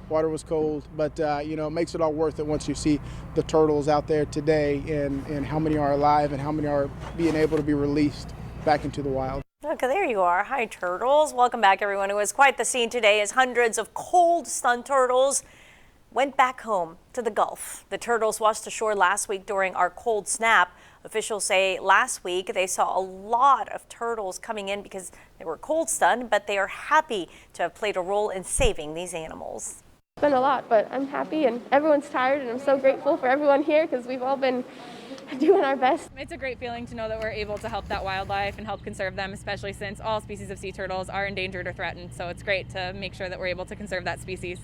Water was cold, but it makes it all worth it once you see the turtles out there today and how many are alive and how many are being able to be released back into the wild. Okay, there you are. Hi, turtles. Welcome back, everyone. It was quite the scene today as hundreds of cold, stunned turtles went back home to the Gulf. The turtles washed ashore last week during our cold snap. Officials say last week they saw a lot of turtles coming in because they were cold stunned, but they are happy to have played a role in saving these animals. It's been a lot, but I'm happy and everyone's tired, and I'm so grateful for everyone here because we've all been doing our best. It's a great feeling to know that we're able to help that wildlife and help conserve them, especially since all species of sea turtles are endangered or threatened. So it's great to make sure that we're able to conserve that species.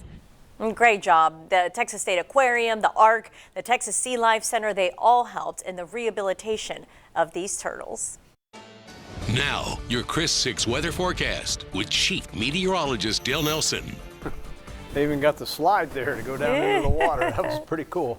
Great job. The Texas State Aquarium, the ARC, the Texas Sea Life Center, they all helped in the rehabilitation of these turtles. Now, your Chris 6 weather forecast with Chief Meteorologist Dale Nelson. They even got the slide there to go down into the water. That was pretty cool.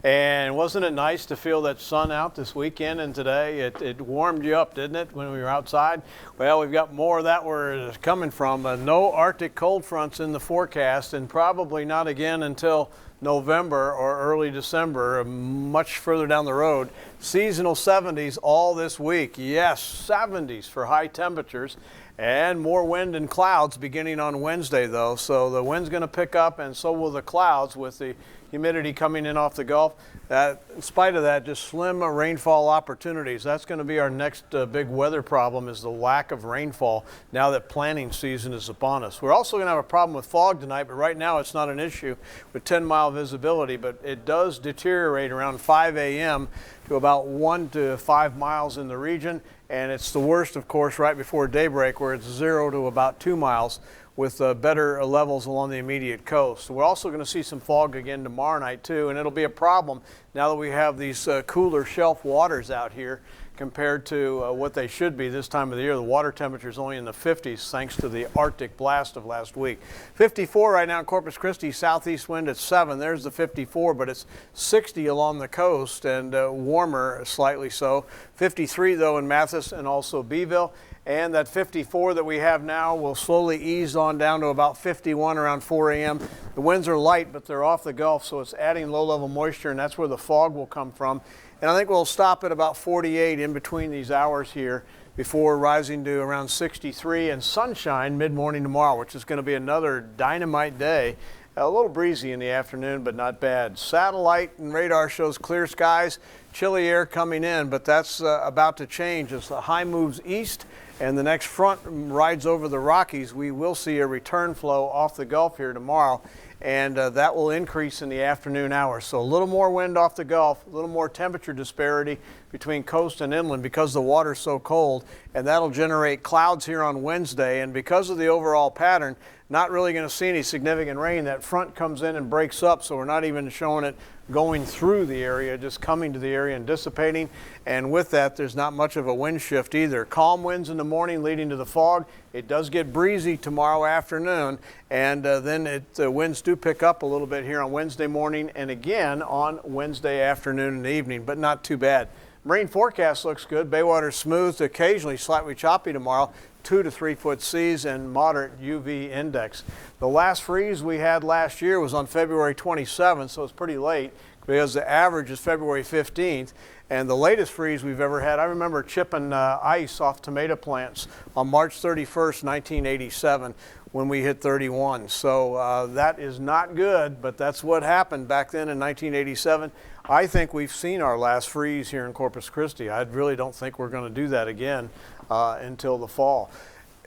And wasn't it nice to feel that sun out this weekend and today? It warmed you up, didn't it, when we were outside? Well, we've got more of that where it's coming from. No Arctic cold fronts in the forecast, and probably not again until November or early December, much further down the road. Seasonal 70s all this week. Yes, 70s for high temperatures. And more wind and clouds beginning on Wednesday, though. So the wind's going to pick up, and so will the clouds with the humidity coming in off the Gulf. In spite of that, just slim rainfall opportunities. That's going to be our next big weather problem, is the lack of rainfall now that planting season is upon us. We're also going to have a problem with fog tonight, but right now it's not an issue with 10-mile visibility, but it does deteriorate around 5 a.m. to about 1 to 5 miles in the region. And it's the worst, of course, right before daybreak, where it's 0 to about 2 miles with better levels along the immediate coast. So we're also going to see some fog again tomorrow night, too, and it'll be a problem now that we have these cooler shelf waters out here compared to what they should be this time of the year. The water temperature is only in the 50s thanks to the Arctic blast of last week. 54 right now in Corpus Christi, southeast wind at 7. There's the 54, but it's 60 along the coast and warmer slightly so. 53 though in Mathis and also Beeville. And that 54 that we have now will slowly ease on down to about 51 around 4 a.m. The winds are light, but they're off the Gulf, so it's adding low-level moisture, and that's where the fog will come from. And I think we'll stop at about 48 in between these hours here before rising to around 63 and sunshine mid-morning tomorrow, which is going to be another dynamite day. A little breezy in the afternoon, but not bad. Satellite and radar shows clear skies, chilly air coming in, but that's about to change as the high moves east and the next front rides over the Rockies. We will see a return flow off the Gulf here tomorrow, and that will increase in the afternoon hours. So a little more wind off the Gulf, a little more temperature disparity between coast and inland because the water's so cold, and that'll generate clouds here on Wednesday. And because of the overall pattern, not really going to see any significant rain. That front comes in and breaks up, so we're not even showing it going through the area, just coming to the area and dissipating. And with that, there's not much of a wind shift either. Calm winds in the morning leading to the fog. It does get breezy tomorrow afternoon, and then the winds do pick up a little bit here on Wednesday morning and again on Wednesday afternoon and evening, but not too bad. Marine forecast looks good. Baywater smooth to occasionally slightly choppy tomorrow. 2 to 3 foot seas and moderate UV index. The last freeze we had last year was on February 27th, so it's pretty late because the average is February 15th. And the latest freeze we've ever had, I remember chipping ice off tomato plants on March 31st, 1987 when we hit 31. So that is not good, but that's what happened back then in 1987. I think we've seen our last freeze here in Corpus Christi. I really don't think we're going to do that again until the fall.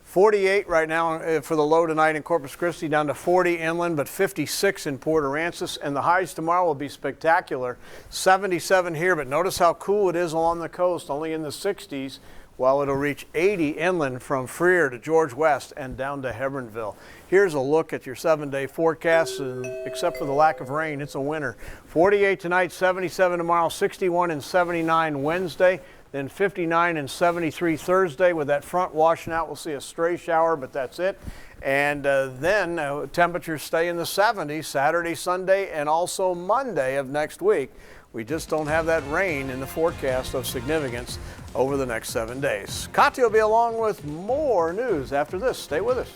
48 right now for the low tonight in Corpus Christi, down to 40 inland, but 56 in Port Aransas. And the highs tomorrow will be spectacular. 77 here, but notice how cool it is along the coast, only in the 60s, while it'll reach 80 inland from Freer to George West and down to Hebronville. Here's a look at your 7-day forecast, and except for the lack of rain, it's a winter. 48 tonight, 77 tomorrow, 61 and 79 Wednesday. Then 59 and 73 Thursday. With that front washing out, we'll see a stray shower, but that's it. And then temperatures stay in the 70s Saturday, Sunday, and also Monday of next week. We just don't have that rain in the forecast of significance over the next 7 days. Katya will be along with more news after this. Stay with us.